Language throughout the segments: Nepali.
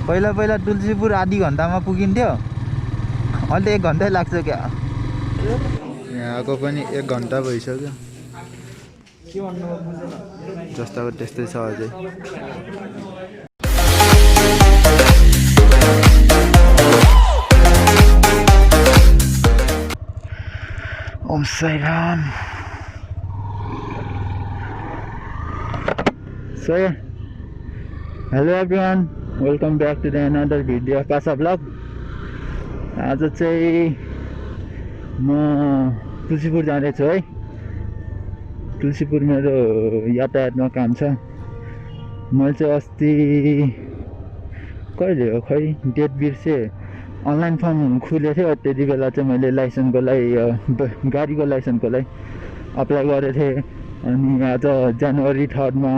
पहिला पहिला तुलसीपुर आधी घन्टामा पुगिन्थ्यो, अहिले 1 घन्टै लाग्छ क्या। यहाँको पनि 1 घन्टा भइसक्यो। जस्ताको त्यस्तै छ अझै। Om Sai Ram. So hello everyone, welcome back to the another video of PASA vlog. आज चाहिँ म तुलसीपुर जाँदैछु है। तुलसीपुर मेरो यातायातमा काम छ। मैले चाहिँ अस्ति कहिले हो खै डेट बिर्से अनलाइन फर्म खुलेको थियो, त्यति बेला चाहिँ मैले लाइसेन्सको लागि गाडीको लाइसेन्सको लागि अप्लाई गरेको थिएँ। अनि आज जनवरी 3 मा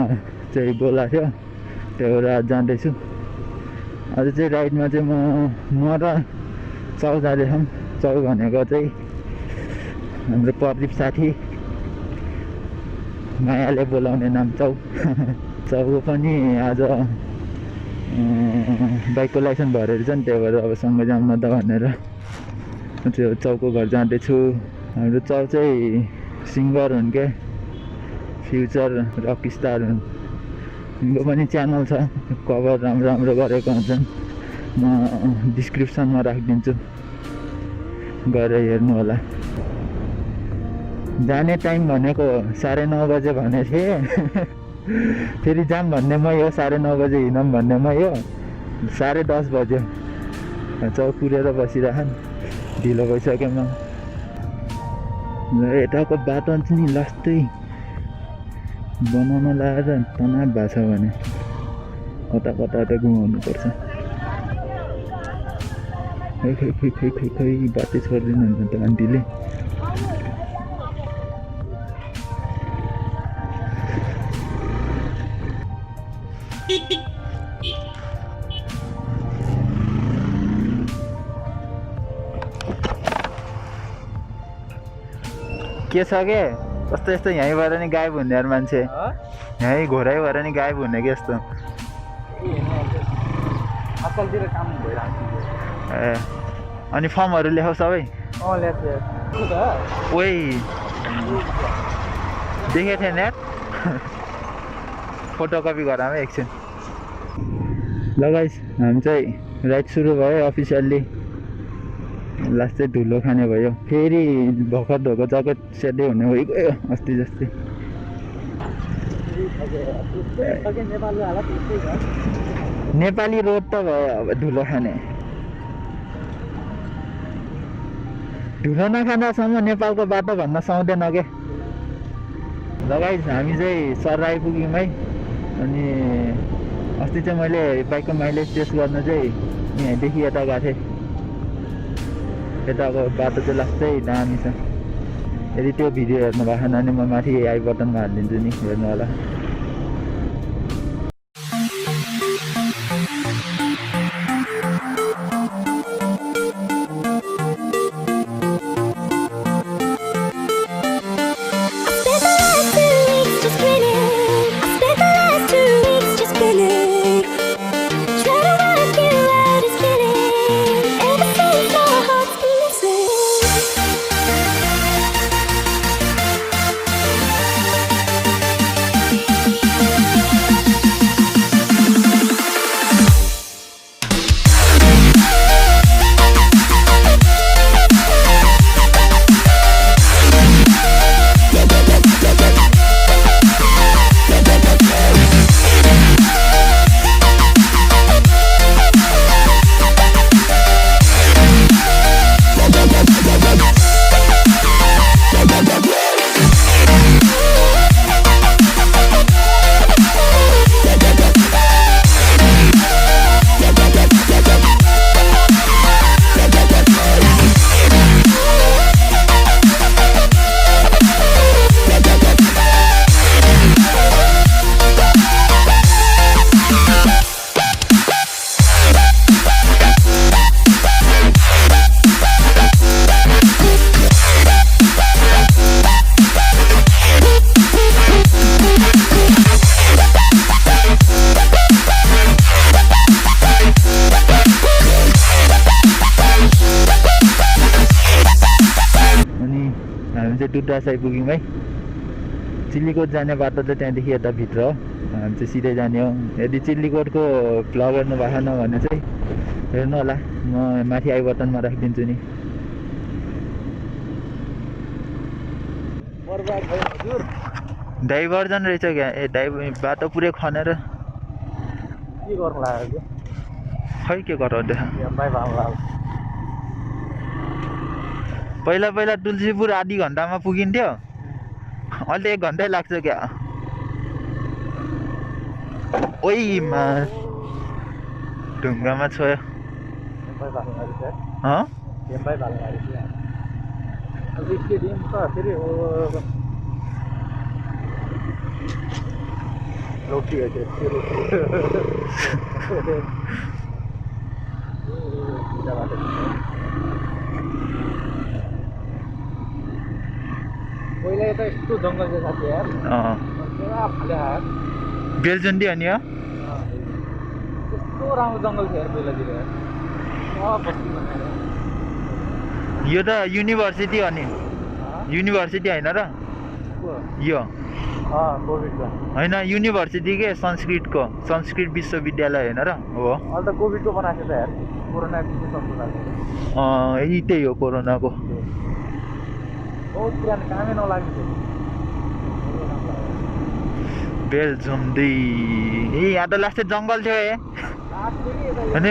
चाहिँ बोलाएको थियो, त्यही भएर आज जाँदैछु। आज चाहिँ राइडमा चाहिँ म र चाउ जाँदैछौँ। चाउ भनेको चाहिँ हाम्रो प्रदीप साथी, मायाले बोलाउने नाम चाउ। चाउको पनि आज बाइकको लाइसेन्स भरेर चाहिँ, त्यही भएर अब सँगै जाऊँ न त भनेर त्यो चाउको घर जाँदैछु। हाम्रो चाउ चाहिँ सिङ्गर हुन् क्या, फ्युचर रक स्टार हुन्। उनको पनि च्यानल छ, कभर राम्रो राम्रो गरेको हुन्छन्। म डिस्क्रिप्सनमा राखिदिन्छु, गएर हेर्नु होला। जाने टाइम भनेको 9:30 बजे भनेको थिएँ। फेरि जाम भन्ने मै हो, 9:30 बजे हिँडौँ भन्ने मै हो। 10:30 बज्यो। चौक पुगेर बसिरहन्, ढिलो भइसक्यो म। यताको बाटो चाहिँ नि लास्टै बनाउन लगाएर तनाव भएको छ भने कता कता घुमाउनु पर्छ। खै बाटै छोड्दिनु हुन्छ त आन्टीले। के छ के कस्तो यस्तो यहीँबाट नि गायब हुने यार मान्छे, यहीँ घोराइ भएर नि गायब हुने कि यस्तो। अकलतिर काम भइरहेको ए अनि फर्महरू लेखाउ सबै? ओइ देखेको थिएँ नेट। फोटोकपी गराऊँ है एकछिन। ल गाइस, हामी चाहिँ राइड सुरु भयो अफिसियल्ली। लास्ट चाहिँ धुलो खाने भयो। फेरि भर्खर धोएको ज्याकेट सेटै हुने भइगयो अस्ति जस्तै। नेपाली रोड त भयो अब धुलो खाने। धुलो नखाँदासम्म नेपालको बाटो भन्न सुहाउँदैन के। ल गाइस, हामी चाहिँ सर आइपुग्यौँ है। अनि अस्ति चाहिँ मैले बाइकको माइलेज टेस्ट गर्न चाहिँ यहाँदेखि यता गएको थिएँ। यताको बाटो चाहिँ लास्टै दामी छ। यदि त्यो भिडियो हेर्नु भएको छैन भने म माथि आई बटनमा हालिदिन्छु नि, हेर्नु होला। टुटास आइपुग्यौँ है। चिल्लीकोट जाने बाटो चाहिँ त्यहाँदेखि यता भित्र हो, हामी चाहिँ सिधै जाने हो। यदि चिल्लीकोटको भ्लग हेर्नु भएको छैन भने चाहिँ हेर्नु होला, म माथि आई बटनमा राखिदिन्छु नि। बर्बाद भयो हजुर। डाइभर्जन रहेछ क्या, बाटो पुरै खनेर के गर्नु लाग्यो? खै के गराउँदै। पहिला पहिला तुलसीपुर आधी घन्टामा पुगिन्थ्यो, अहिले 1 घन्टै लाग्छ क्या। ओइमा ढुङ्गामा छोयो। पहिला यता यस्तो जङ्गल छ साथी यार, बेलजुन्डी अनि हो यस्तो राम्रो जङ्गल थियो यार पहिलातिर। यो त युनिभर्सिटी हो नि, युनिभर्सिटी होइन र यो? कोभिडको होइन, युनिभर्सिटी के संस्कृतको, संस्कृत विश्वविद्यालय होइन र? हो। अहिले त कोभिडको बनाएको छ यार, कोरोना पछि सक्नु लाग्यो। त्यही हो कोरोनाको। बहुत पुरानो कामै नलाग्ने बेलजुन्डी यहाँ त लास्टै जङ्गल थियो है। अनि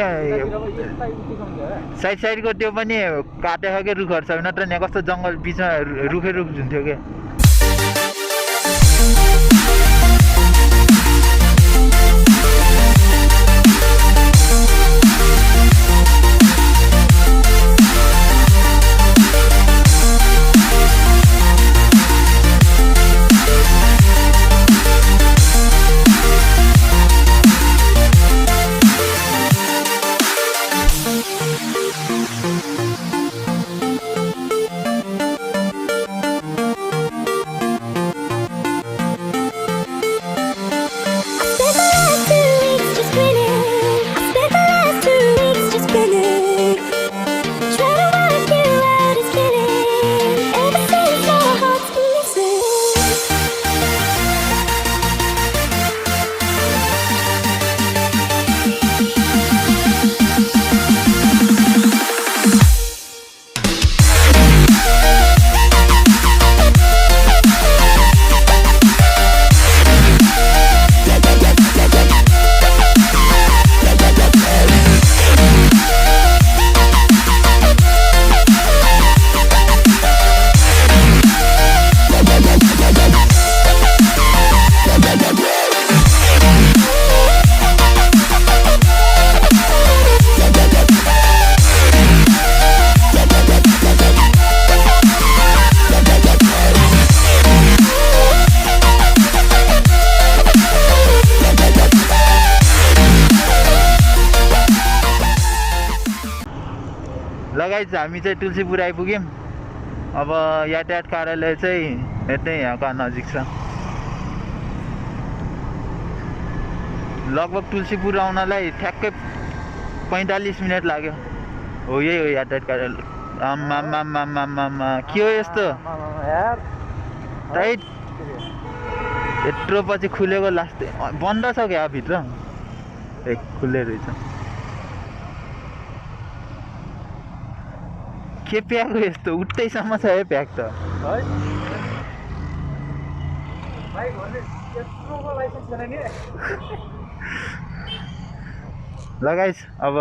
साइड साइडको त्यो पनि काटेको के रुखहरू छ, नत्र यहाँ कस्तो जङ्गल बिचमा रुखै रुख हुन्थ्यो क्या। गाइज हामी चाहिँ तुलसीपुर आइपुग्यौँ। अब यातायात कार्यालय चाहिँ यतै यहाँको नजिक छ। लगभग तुलसीपुर आउनलाई ठ्याक्कै 45 मिनट लाग्यो। हो यही हो यातायात कार्यालय। आम्मा के हो यस्तो टाइट, यत्रो पछि खुलेको लास्ट बन्द छ क्या भित्र? खुल्लै रहेछ। के प्याक यस्तो उठ्दैसम्म छ है प्याक त। लगाइस अब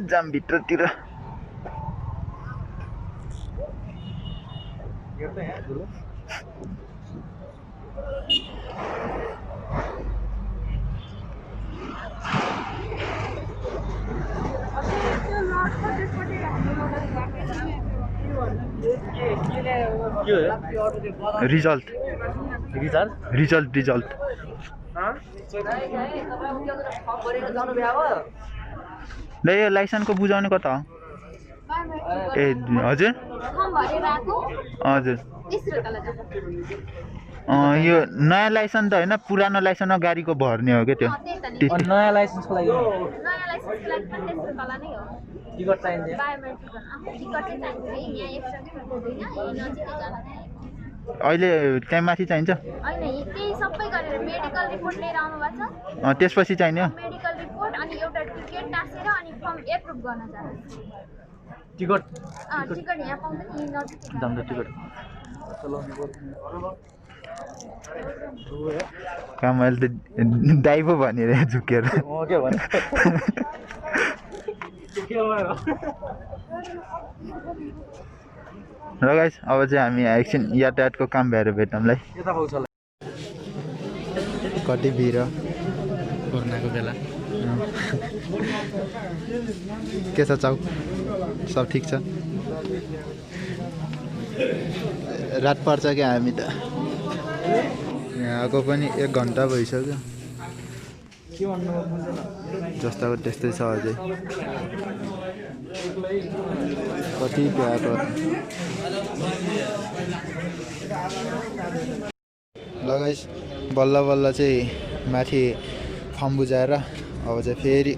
जाम भित्रतिर। रिजल्ट ल यो लाइसेन्सको बुझाउने कता हो? ए हजुर हजुर यो नयाँ लाइसेन्स त होइन, पुरानो लाइसेन्समा गाडीको भर्ने हो क्या त्यो। नयाँ लाइसेन्सको लागि लाइसेन्सको लागि पनि त्यस्तो तल नै हो टिकट चाहिन्छ बायोमेट्रिक टिकट चाहिँ चाहिन्छ है यहाँ एक्स्ट्रा टिकट हुँदैन यही नजिकै जान अहिले त्यहाँ माथि चाहिन्छ होइन त्यही सबै गरेर मेडिकल रिपोर्ट लिएर आउनु भएको छ त्यसपछि चाहिने मेडिकल रिपोर्ट अनि एउटा टिकट टाँसेर अनि फर्म एप्रुभ गर्न जानु टिकट टिकट यहाँ पाउँदैन यही नजिकै जान्छ टिकट काम अहिले त दाइ पो भनेर झुकेर के भने र गाइस अब चाहिँ हामी एकछिन यातायातको काम भएर भेटौँलाई यता पाउँछ होला कति भिड कोरोनाको बेला के छ चाउ सब ठिक छ रात पर्छ क्या हामी त यहाँ आएको पनि 1 घन्टा भइसक्यो के भन्नु बुझ्दैन जस्ताको त्यस्तै छ अझै कति भ्याएको लगाइस बल्ल बल्ल चाहिँ माथि फर्म बुझाएर अब चाहिँ फेरि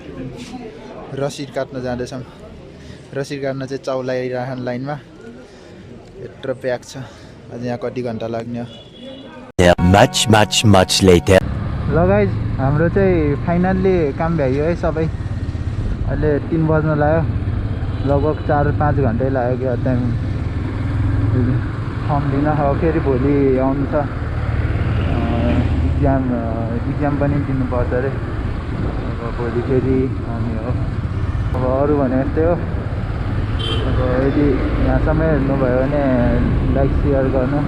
रसिद काट्न जाँदैछौँ रसिद काट्न चाहिँ चाउलाई राखन लाइनमा यत्रो प्याक छ अझ यहाँ कति घन्टा लाग्ने हो much later. लगाइस हाम्रो चाहिँ फाइनल्ली काम भ्यायो है सबै अहिले 3 बज्न लाग्यो लगभग 4-5 घन्टै लाग्यो क्या टाइम फर्म लिन अब फेरि भोलि आउनु छ इक्जाम पनि दिनुपर्छ अरे अब भोलि फेरि आउने हो अब अरू भने यस्तै हो अब यदि यहाँसम्म हेर्नुभयो भने लाइक सेयर गर्नु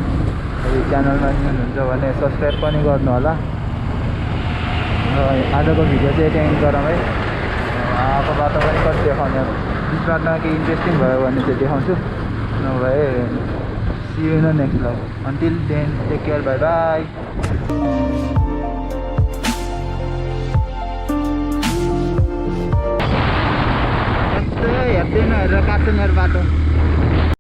यदि च्यानलमा हुनुहुन्छ भने सब्सक्राइब पनि गर्नु होला र आजको भिडियो चाहिँ यति एन्ड गरौँ है आएको बाटो पनि कति देखाउने बिच बाटोमा केही इन्ट्रेस्टिङ भयो भने चाहिँ देखाउँछु नभए see you in next vlog until then take care bye bye हेर्दैन हेरेर काट्छ मेरो बाटो